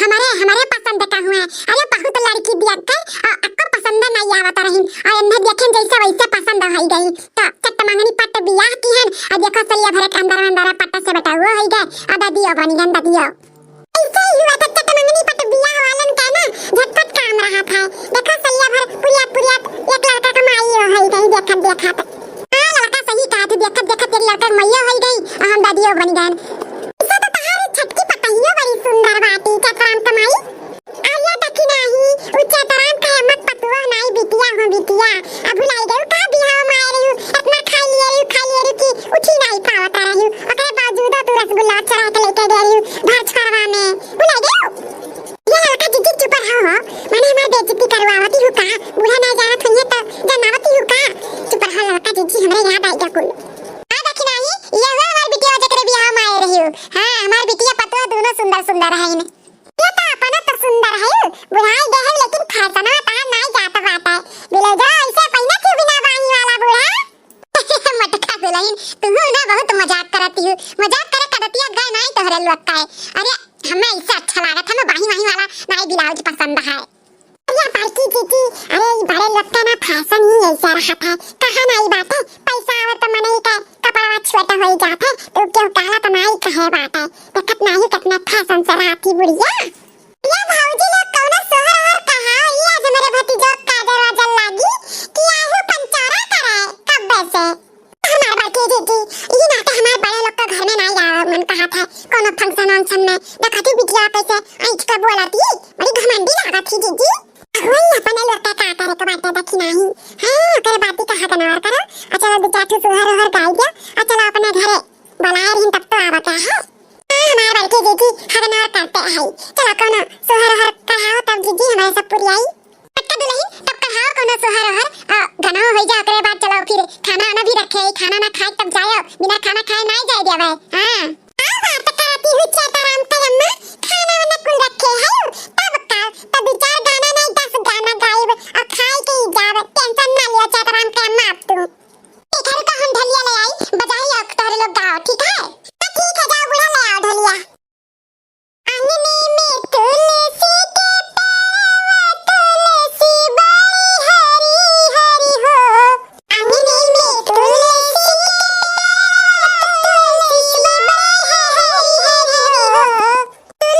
हमारे हमारे पसंद का हुआ है। अरे बहुत लड़की देख के आपको पसंद नहीं आवत रही और इन्हें देखें जैसे वैसे पसंद हो गई तो चट मंगनी पट बियाह की है और देखो सलिया भरे के अंदर अंदर पट से बेटा वो हो गए अब दियो बनी गन दियो। ऐसे ही हुआ था चट मंगनी पट बियाह वालन का ना झटपट काम रहा था। देखो सलिया भर पुरिया पुरिया एक लड़का का माई हो गई देखत देखत। हां लड़का सही कहा तू देखत देखत तेरी लड़का मैया हो गई और हम दादियो बन गए। इसे तो तहारी छटकी पटाइयो बड़ी सुंदर बाटी चतराम कमाई आया तकी नहीं उच्च तराम का मत पतुआ नहीं बिटिया हो बिटिया अब भुलाई गयो का बिहाव मार रही इतना खा लिया कि उठी नहीं पावत रही ओकरे बावजूद तू रसगुल्ला चढ़ा के लेके दे रही घर छोड़वा में भुलाई गयो। ये लड़का जिद्दी चुप रहो मैंने हमारी बेइज्जती करवावती हूं का बुढ़ा ना जानत होइए तो जनावती हूं का चुप रहो लड़का जिद्दी हमरे याद आई कुल आ देखी नहीं ये हमारी बिटिया जकरे बिहाव मार रही हां हमारी बिटिया पतुआ दोनों सुंदर सुंदर है इन ये तो अपना तो सुंदर है बुढ़ाई दे है लेकिन फैशना ता नहीं जाता बात है बिले जा ऐसे पहिना क्यों बिना बाही वाला बूढ़ा मटका दुल्हन तू ना बहुत मजाक करती हो मजाक करे करतिया गए नहीं तोहरे लुक्का है। अरे हमें ऐसे अच्छा लागत हमें बाही वाही वाला नहीं ब्लाउज पसंद है। अरे पार्टी जीती अरे बड़े लुक्का ना फैशन ही ऐसा रहा था कहां नहीं बात है पैसा आवे तो मने का कपड़ा छोटा हो जाता तो क्यों काला तो नहीं कहे बात है देखत नहीं कितना फैशन से रहती बुढ़िया। ये भाऊजी लोग कौन सोहर और कहा ये आज मेरे भतीजो काजर वजल लागी कि आहू पंचारा करे कब से हमार बाकी जीती ये ना के हमार बड़े लोग का घर में नहीं आया मन कहा था कोनो फंक्शन में देखती बिटिया कैसे ऐठ का बोलती बड़ी घमंडी लागत थी जीजी वही अपने लोग का करे तो बात देखी नहीं हां करे बात कहा कनवर करो अच्छा बिचाठू सोहर और गाई दिया अच्छा अपने घरे बनाए रही तब तो आवा क्या है हमारे बड़के जीजी हरनवर करते हैं चलो कोनो सोहर हर कहाओ तब जीजी हमारे सब पूरी आई पक्का दुल्हन तब कहाओ कोनो सोहर हर घना हो जा ओकरे बाद चलो फिर खाना ना भी रखे खाना ना खाए तब जाओ बिना खाना खाए नहीं जाए देवे हां बात करती हूं चेताराम के अम्मा खाना वाला कुल रखे है तब विचार गाना नहीं 10 गाना गाइब और खाए के जावे टेंशन ना लियो चेताराम के अम्मा अब तू इधर का हम ढलिया ले आई बजाई अब तोरे लोग गाओ ठीक है ठीक है जाओ बुला ले आओ ढलिया। अंगने में तुलसी के पेड़ तुलसी बड़ी हरी हरी हो अंगने में तुलसी के पेड़ तुलसी बड़ी हरी हरी हो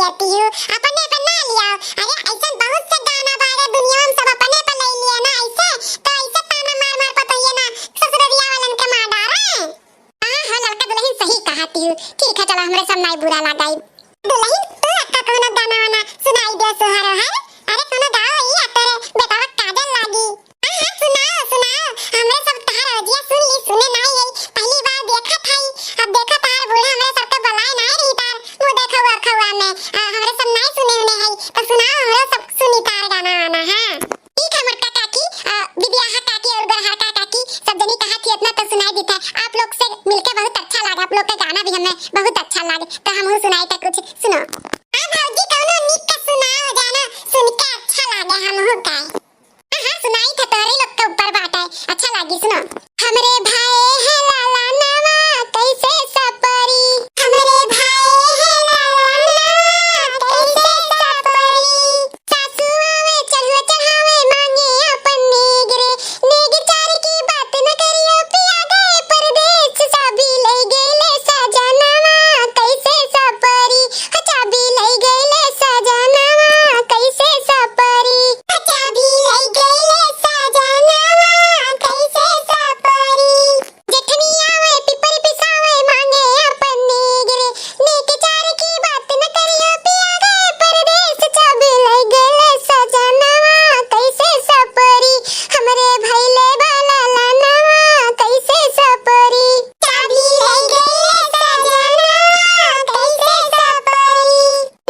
लेती हूँ अपने पे ना लिया। अरे ऐसा बहुत से गाना बारे दुनिया में सब अपने पे ले लिया ना, ऐसे तो ऐसे ताना मार मार बताइए ना ससुररिया वालन के मार डारा। हाँ लड़का दुल्हन सही कहती हूँ। ठीक है चलो हमरे सब नहीं बुरा लगाई। दुल्हन तू अक्का कोनो गाना वाना सुनाई दे सुहारो है। अरे कोनो गाओ ये तेरे बेटा काजल लागी। हाँ सुनाओ सुनाओ हमरे सब तार रजिया सुन ली सुने नहीं आई पहली बार देखा था। अब देखा तार बूढ़ा हमरे सब के बुलाए नहीं रही तार वो देखा हुआ खवा में हमरे सब नहीं सुने उन्हें है तो सुनाओ हमरे सब सुनी तार गाना वाना। हाँ ठीक है मोटका काकी बिबिया काकी और गरहर काकी सब जनी कहा थी इतना तो सुनाई देता है। आप लोग से मिलके बहुत अच्छा लगा। आप लोग का गाना भी हमें बहुत अच्छा लगे तो हम सुनाई था कुछ सुनो। हां भौजी कौनो निक का सुनाओ गाना सुन के अच्छा लगे हम हो का। हां सुनाई था तोरे लोग के ऊपर बात है अच्छा लगी सुनो। हमरे भाई है लाला नवा कैसे सपरी। हमरे भाई है लाला नवा कैसे सपरी। सासू आवे चढ़वे चढ़ावे मांगे अपन नेगरे नेग चार की बात न करियो पिया गए परदेश चाबी ले गेले सजनवा कैसे सपरी। चाबी ले गेले सजनवा कैसे सपरी। चाबी ले गेले सजनवा कैसे सपरी। जेठनी आवे पिपर पिसावे मांगे अपन नेगरे नेग चार की बात न करियो पिया गए परदेश चाबी ले गेले सजनवा कैसे सपरी। हमरे भइले बाला लानवा कैसे सपरी। चाबी ले गेले सजनवा कैसे सपरी।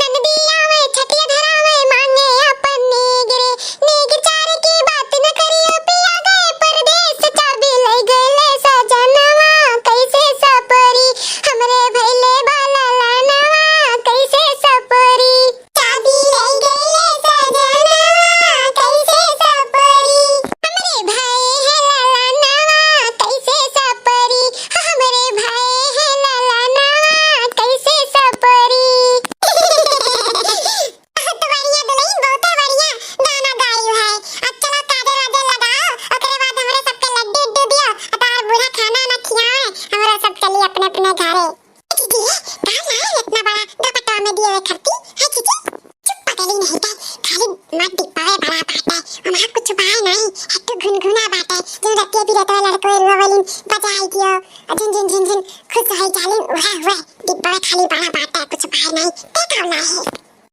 नंदी आवे छटिया धरावे मांगे अपन नेगरे नेग चार की बात न करियो पिया गए परदेश चाबी ले गेले सजनवा कैसे सपरी। हमरे भइले बाला लानवा कैसे सपरी। चाबी ले गेले सजनवा कैसे सपरी। हमरे भाई है लाला नवा कैसे सपरी। हमरे भाई है लाला नवा कैसे सपरी। बहुत बढ़िया दुल्हन बहुत बढ़िया गाना गायु है। अब चलो काजल वाजल लगाओ ओकरे बाद हमरे सबके लड्डू उड्डू दियो तार बूढ़ा खाना ना खियाए हमरा सब चली अपने अपने घरे। दीदी कहां लाए इतना बड़ा दुपट्टा में दिए हुए खर्ची है दीदी। चुप पगली नहीं था खाली मत दिपावे बड़ा बात है वहां कुछ पाए नहीं है तो घुनघुना बात है जो रत्ते भी रहता लड़को रोवलिन बजाई दियो झिन झिन झिन झिन खुश है जालिन उड़ा हुआ दिपावे खाली बड़ा बात है कुछ पाए नहीं देखा ना है।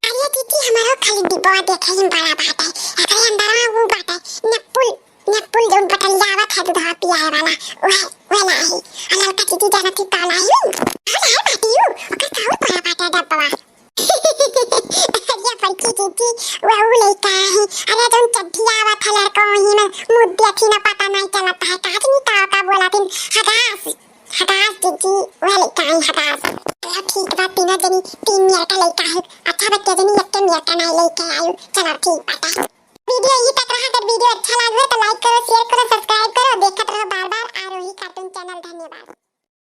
अरे दीदी हमारा खाली दिपावा देखे ही बड़ा बात है अरे अंदर में वो बात है नपुल जो बटलिया आवत है दूध पिया है वाला वह ना है अलग का दीदी जाना थी काला है हां बाती हूं ओका काऊ बड़ा बात है डब्बा। अरे फड़की दीदी वो लड़का है अरे जो चड्ढिया आवत है लड़को ही में मुंह देखी ना पता नहीं चलता है काजनी का बोला दिन हटास दीदी वो लड़का है हटास। चलो ठीक बात तीनों जनी 3 मिनट का लड़का है अच्छा बच्चे जनी एक के मिनट का नहीं लेके आयु चलो ठीक बात है।